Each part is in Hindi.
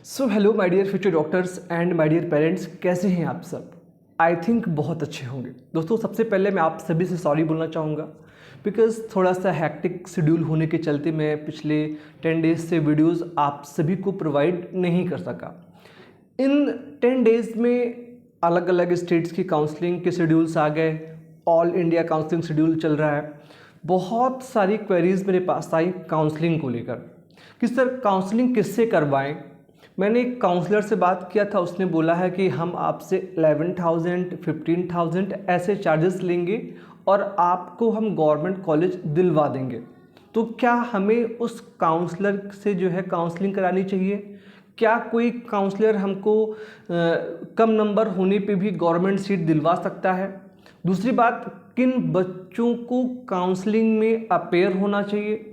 So hello my dear future doctors and my dear parents, कैसे हैं आप सब। आई थिंक बहुत अच्छे होंगे। दोस्तों, सबसे पहले मैं आप सभी से सॉरी बोलना चाहूँगा बिकॉज़ थोड़ा सा हैक्टिक शेड्यूल होने के चलते मैं पिछले 10 डेज़ से वीडियोस आप सभी को प्रोवाइड नहीं कर सका। इन 10 डेज़ में अलग अलग स्टेट्स की काउंसलिंग के शेड्यूल्स आ गए, ऑल इंडिया काउंसलिंग शेड्यूल चल रहा है। बहुत सारी क्वेरीज़ मेरे पास आई काउंसलिंग को लेकर कि सर काउंसलिंग किससे करवाएं। मैंने एक काउंसलर से बात किया था, उसने बोला है कि हम आपसे 11,000 15,000 ऐसे चार्जेस लेंगे और आपको हम गवर्नमेंट कॉलेज दिलवा देंगे। तो क्या हमें उस काउंसलर से जो है काउंसलिंग करानी चाहिए? क्या कोई काउंसलर हमको कम नंबर होने पे भी गवर्नमेंट सीट दिलवा सकता है? दूसरी बात, किन बच्चों को काउंसलिंग में अपेयर होना चाहिए?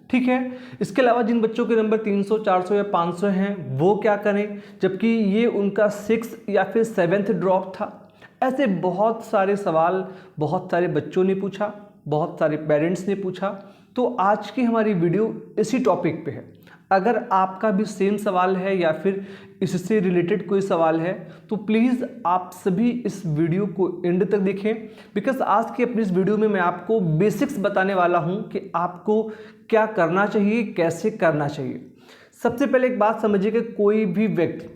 ठीक है। इसके अलावा जिन बच्चों के नंबर 300, 400 या 500 हैं वो क्या करें, जबकि ये उनका 6 या फिर 7th ड्रॉप था। ऐसे बहुत सारे सवाल बहुत सारे बच्चों ने पूछा, बहुत सारे पेरेंट्स ने पूछा। तो आज की हमारी वीडियो इसी टॉपिक पे है। अगर आपका भी सेम सवाल है या फिर इससे रिलेटेड कोई सवाल है तो प्लीज़ आप सभी इस वीडियो को एंड तक देखें, बिकॉज आज की अपनी इस वीडियो में मैं आपको बेसिक्स बताने वाला हूं कि आपको क्या करना चाहिए, कैसे करना चाहिए। सबसे पहले एक बात समझिए कि कोई भी व्यक्ति,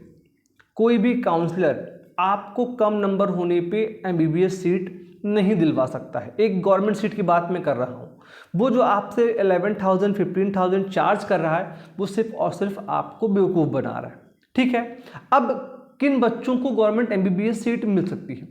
कोई भी काउंसलर आपको कम नंबर होने पे एमबीबीएस सीट नहीं दिलवा सकता है। एक गवर्नमेंट सीट की बात मैं कर रहा हूँ। वो जो आपसे 11,000 15,000 चार्ज कर रहा है वो सिर्फ और सिर्फ आपको बेवकूफ़ बना रहा है। ठीक है। अब किन बच्चों को गवर्नमेंट एमबीबीएस सीट मिल सकती है?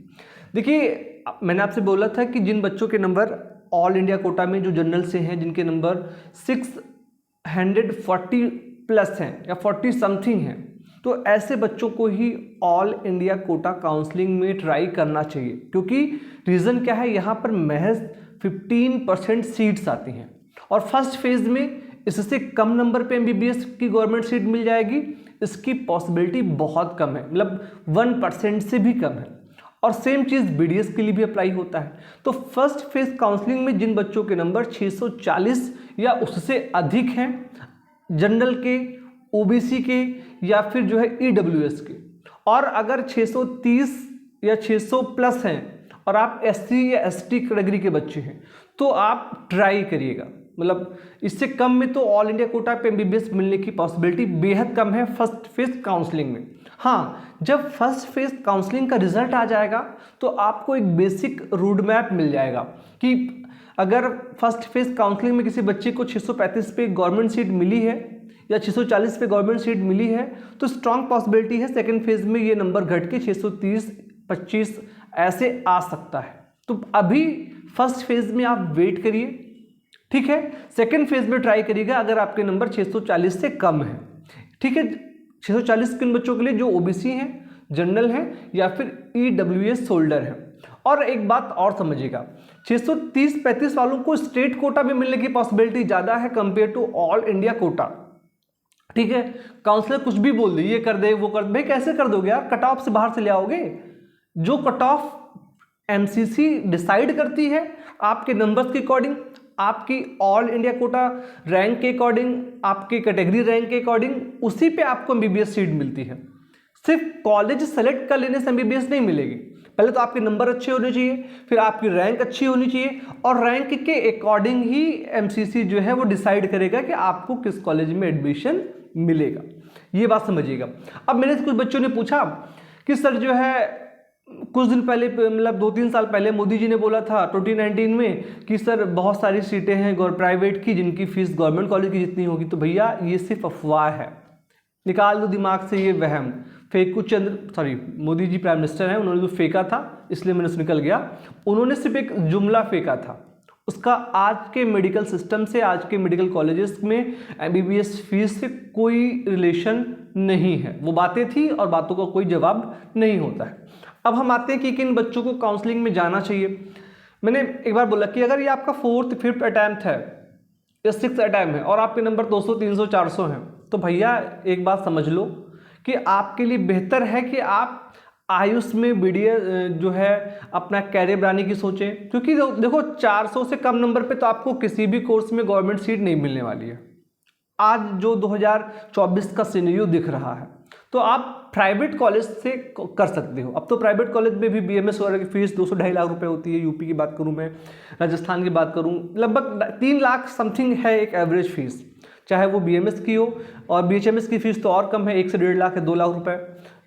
देखिए, मैंने आपसे बोला था कि जिन बच्चों के नंबर ऑल इंडिया कोटा में जो जनरल से हैं, जिनके नंबर 640 प्लस हैं या 40 समथिंग हैं, तो ऐसे बच्चों को ही ऑल इंडिया कोटा काउंसलिंग में ट्राई करना चाहिए। क्योंकि रीज़न क्या है, यहाँ पर महज 15% सीट्स आती हैं और फर्स्ट फेज में इससे कम नंबर पे एमबीबीएस की गवर्नमेंट सीट मिल जाएगी, इसकी पॉसिबिलिटी बहुत कम है, मतलब 1% से भी कम है। और सेम चीज़ बीडीएस के लिए भी अप्लाई होता है। तो फर्स्ट फेज काउंसलिंग में जिन बच्चों के नंबर 640 या उससे अधिक हैं, जनरल के, ओबीसी के या फिर जो है ईडब्ल्यूएस के, और अगर 630 या 600 प्लस हैं और आप एससी या एसटी कैटेगरी के बच्चे हैं तो आप ट्राई करिएगा। मतलब इससे कम में तो ऑल इंडिया कोटा पे एमबीबीएस मिलने की पॉसिबिलिटी बेहद कम है फर्स्ट फेज काउंसलिंग में। हाँ, जब फर्स्ट फेज काउंसलिंग का रिजल्ट आ जाएगा तो आपको एक बेसिक रोड मैप मिल जाएगा कि अगर फर्स्ट फेज काउंसलिंग में किसी बच्चे को 635 पे गवर्नमेंट सीट मिली है या 640 पे गवर्नमेंट सीट मिली है तो स्ट्रॉन्ग पॉसिबिलिटी है सेकेंड फेज में ये नंबर घट के 630, 25 ऐसे आ सकता है। तो अभी फर्स्ट फेज में आप वेट करिए, ठीक है। सेकेंड फेज में ट्राई करिएगा अगर आपके नंबर 640 से कम है। ठीक है। 640 किन बच्चों के लिए? जो ओबीसी हैं, जनरल हैं या फिर ईडब्ल्यूएस होल्डर हैं। और एक बात और समझिएगा, 630-35 वालों को स्टेट कोटा में मिलने की पॉसिबिलिटी ज़्यादा है compare to all India quota. ठीक है। काउंसलर कुछ भी बोल दे, ये कर दे, वो कर दे, भाई कैसे कर दोगे यार? कट ऑफ से बाहर से ले आओगे? जो कट ऑफ एमसीसी डिसाइड करती है आपके नंबर्स के अकॉर्डिंग, आपकी ऑल इंडिया कोटा रैंक के अकॉर्डिंग, आपके कैटेगरी रैंक के अकॉर्डिंग, उसी पे आपको एमबीबीएस सीट मिलती है। सिर्फ कॉलेज सेलेक्ट कर लेने से एमबीबीएस नहीं मिलेगी। पहले तो आपके नंबर अच्छे होने चाहिए, फिर आपकी रैंक अच्छी होनी चाहिए, और रैंक के अकॉर्डिंग ही एमसीसी जो है वो डिसाइड करेगा कि आपको किस कॉलेज में एडमिशन मिलेगा। ये बात समझिएगा। अब मेरे से कुछ बच्चों ने पूछा कि सर जो है कुछ दिन पहले, मतलब 2-3 साल पहले मोदी जी ने बोला था 2019 में कि सर बहुत सारी सीटें हैं प्राइवेट की जिनकी फीस गवर्नमेंट कॉलेज की जितनी होगी। तो भैया ये सिर्फ अफवाह है, निकाल दो दिमाग से ये वहम। मोदी जी प्राइम मिनिस्टर हैं, उन्होंने जो फेंका था इसलिए मैंने उससे निकल गया। उन्होंने सिर्फ एक जुमला फेंका था, उसका आज के मेडिकल सिस्टम से, आज के मेडिकल कॉलेजेस में एमबीबीएस फीस से कोई रिलेशन नहीं है। वो बातें थी और बातों का कोई जवाब नहीं होता है। अब हम आते हैं कि किन बच्चों को काउंसलिंग में जाना चाहिए। मैंने एक बार बोला कि अगर ये आपका 4th 5th अटैम्प्ट है या 6th अटैम्प्ट है और आपके नंबर 200, 300, 400 हैं तो भैया एक बात समझ लो कि आपके लिए बेहतर है कि आप आयुष में बीडीएस जो है अपना कैरियर बनाने की सोचें। क्योंकि देखो 400 से कम नंबर पे तो आपको किसी भी कोर्स में गवर्नमेंट सीट नहीं मिलने वाली है। आज जो 2024 का सिनेरियो दिख रहा है, तो आप प्राइवेट कॉलेज से कर सकते हो। अब तो प्राइवेट कॉलेज में भी बीएमएस वगैरह की फीस 200-2.5 लाख रुपए होती है। यूपी की बात करूं मैं, राजस्थान की बात करूं, लगभग 3 लाख समथिंग है एक एवरेज फीस, चाहे वो बीएमएस की हो। और बीएचएमएस की फीस तो और कम है, 1 से 1.5 लाख है, 2 लाख रुपए।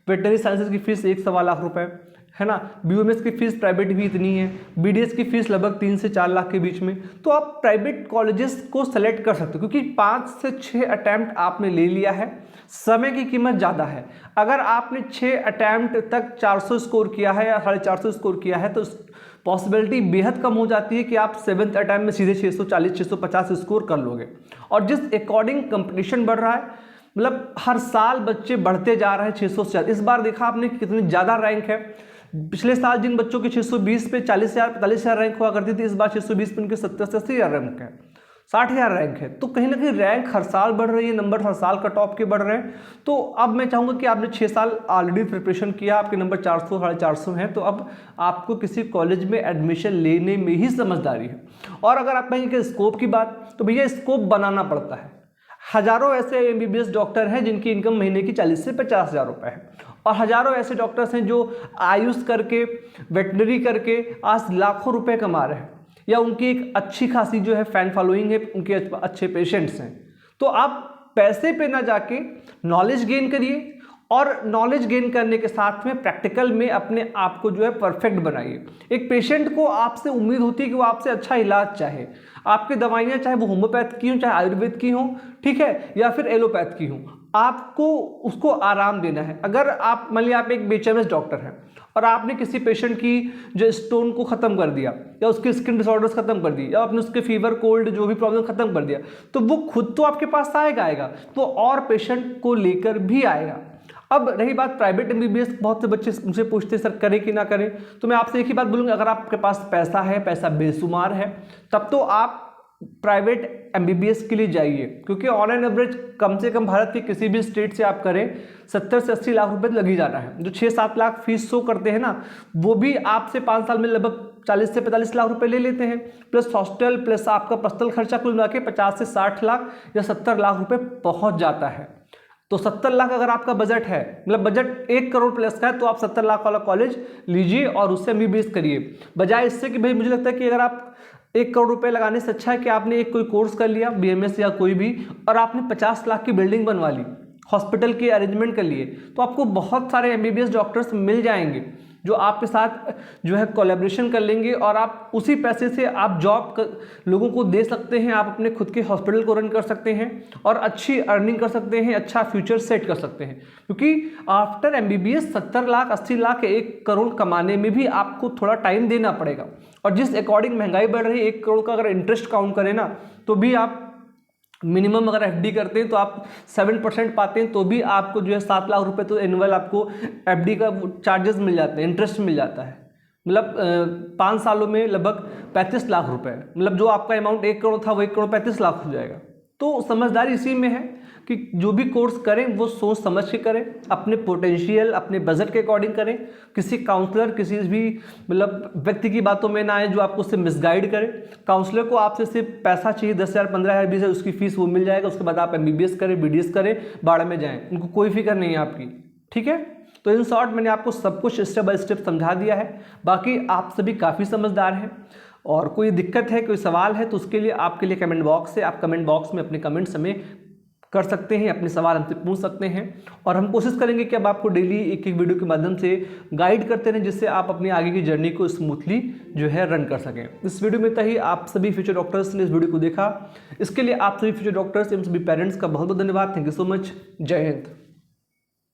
वेटनरी साइंसेज की फीस 1-1.25 लाख रुपए है ना। बीयूएमएस की फीस प्राइवेट भी इतनी है। बीडीएस की फीस लगभग 3 से 4 लाख के बीच में। तो आप प्राइवेट कॉलेजेस को सेलेक्ट कर सकते हो, क्योंकि 5 से 6 अटैम्प्ट आपने ले लिया है, समय की कीमत ज़्यादा है। अगर आपने 6 अटैम्प्ट तक 400 स्कोर किया है या 450 स्कोर किया है, तो पॉसिबिलिटी बेहद कम हो जाती है कि आप 7th अटैम्प्ट में सीधे 640-650 स्कोर कर लोगे। और जिस अकॉर्डिंग कंपटीशन बढ़ रहा है, मतलब हर साल बच्चे बढ़ते जा रहे हैं 600 से ज़्यादा। इस बार देखा आपने कितनी ज़्यादा रैंक है। पिछले साल जिन बच्चों की 620 पे 40,000-45,000 रैंक हुआ करती थी, इस बार 620 पे उनके 70,000-80,000 रैंक है, 60,000 रैंक है। तो कहीं ना कहीं रैंक हर साल बढ़ रही है, नंबर हर साल कट ऑफ के बढ़ रहे हैं। तो अब मैं चाहूँगा कि आपने 6 साल ऑलरेडी प्रिपरेशन किया, आपके नंबर 400-450 हैं, तो अब आपको किसी कॉलेज में एडमिशन लेने में ही समझदारी है। और अगर आप कहेंगे कि स्कोप की बात, तो भैया स्कोप बनाना पड़ता है। हजारों ऐसे एमबीबीएस डॉक्टर हैं जिनकी इनकम महीने की 40 से 50,000 रुपए है, और हजारों ऐसे डॉक्टर्स हैं जो आयुष करके, वेटनरी करके आज लाखों रुपए कमा रहे हैं, या उनकी एक अच्छी खासी जो है फैन फॉलोइंग है, उनके अच्छे पेशेंट्स हैं। तो आप पैसे पे ना जाके नॉलेज गेन करिए, और नॉलेज गेन करने के साथ में प्रैक्टिकल में अपने आप को जो है परफेक्ट बनाइए। एक पेशेंट को आपसे उम्मीद होती है कि वो आपसे अच्छा इलाज चाहे। आपकी दवाइयाँ चाहे वो होम्योपैथ की हों, चाहे आयुर्वेद की हों, ठीक है, या फिर एलोपैथ की हों, आपको उसको आराम देना है। अगर आप मान लिया आप एक बीएचएमएस डॉक्टर हैं और आपने किसी पेशेंट की जो स्टोन को ख़त्म कर दिया, या उसके स्किन डिसऑर्डर्स खत्म कर दिए, या आपने उसके फीवर कोल्ड जो भी प्रॉब्लम खत्म कर दिया, तो वो खुद तो आपके पास आएगा, वो और पेशेंट को लेकर भी आएगा। अब रही बात प्राइवेट एमबीबीएस, बहुत से बच्चे मुझे पूछते हैं सर करें कि ना करें, तो मैं आपसे एक ही बात बोलूँगा, अगर आपके पास पैसा है, पैसा बेशुमार है, तब तो आप प्राइवेट एमबीबीएस के लिए जाइए, क्योंकि ऑन एन एवरेज कम से कम भारत के किसी भी स्टेट से आप करें 70 से 80 लाख रुपए लग ही जाना है। जो 6-7 लाख फीस शो करते हैं ना, वो भी आपसे 5 साल में लगभग 40 से 45 लाख रुपए ले लेते हैं, प्लस हॉस्टल प्लस आपका पर्सनल खर्चा कुल मिला के 50 से 60 लाख या 70 लाख रुपए पहुंच जाता है। तो 70 लाख अगर आपका बजट है, मतलब बजट 1 करोड़ प्लस का है, तो आप 70 लाख वाला कॉलेज लीजिए और उससे एमबीबीएस करिए, बजाय इससे कि भाई मुझे लगता है कि अगर आप 1 करोड़ रुपए लगाने से अच्छा है कि आपने एक कोई कोर्स कर लिया बीएमएस या कोई भी, और आपने 50 लाख की बिल्डिंग बनवा ली, हॉस्पिटल के अरेंजमेंट कर लिए, तो आपको बहुत सारे एमबीबीएस डॉक्टर्स मिल जाएंगे जो आपके साथ जो है कोलैबोरेशन कर लेंगे, और आप उसी पैसे से आप लोगों को दे सकते हैं, आप अपने खुद के हॉस्पिटल को रन कर सकते हैं और अच्छी अर्निंग कर सकते हैं, अच्छा फ्यूचर सेट कर सकते हैं। क्योंकि आफ्टर एमबीबीएस 70 लाख 80 लाख 1 करोड़ कमाने में भी आपको थोड़ा टाइम देना पड़ेगा, और जिस अकॉर्डिंग महंगाई बढ़ रही है, 1 करोड़ का अगर इंटरेस्ट काउंट करें ना, तो भी आप मिनिमम अगर एफडी करते हैं तो आप 7% पाते हैं, तो भी आपको जो है 7 लाख रुपए तो एनुअल आपको एफडी का चार्जेस मिल जाते हैं, इंटरेस्ट मिल जाता है। मतलब 5 सालों में लगभग 35 लाख रुपए, मतलब जो आपका अमाउंट 1 करोड़ था वो 1 करोड़ 35 लाख हो जाएगा। तो समझदारी इसी में है कि जो भी कोर्स करें वो सोच समझ के करें, अपने पोटेंशियल अपने बजट के अकॉर्डिंग करें, किसी काउंसलर किसी भी मतलब व्यक्ति की बातों में ना आए जो आपको उससे मिसगाइड करे। काउंसलर को आपसे सिर्फ पैसा चाहिए, 10,000 15,000 20,000 उसकी फीस वो मिल जाएगा, उसके बाद आप एमबीबीएस करें, बीडीएस करें, बाड़ा में जाएं, उनको कोई फिक्र नहीं है आपकी, ठीक है। तो इन शॉर्ट मैंने आपको सब कुछ स्टेप बाय स्टेप समझा दिया है। बाकी आप सभी काफ़ी समझदार हैं, और कोई दिक्कत है कोई सवाल है तो उसके लिए आपके लिए कमेंट बॉक्स है, आप कमेंट बॉक्स में अपने कमेंट्स हमें कर सकते हैं, अपने सवाल हमसे पूछ सकते हैं, और हम कोशिश करेंगे कि अब आपको डेली एक वीडियो के माध्यम से गाइड करते रहें, जिससे आप अपनी आगे की जर्नी को स्मूथली जो है रन कर सकें। इस वीडियो में ही आप सभी फ्यूचर डॉक्टर्स ने इस वीडियो को देखा, इसके लिए आप सभी फ्यूचर डॉक्टर्स एवं सभी पेरेंट्स का बहुत बहुत धन्यवाद। Thank you so much. जय हिंद।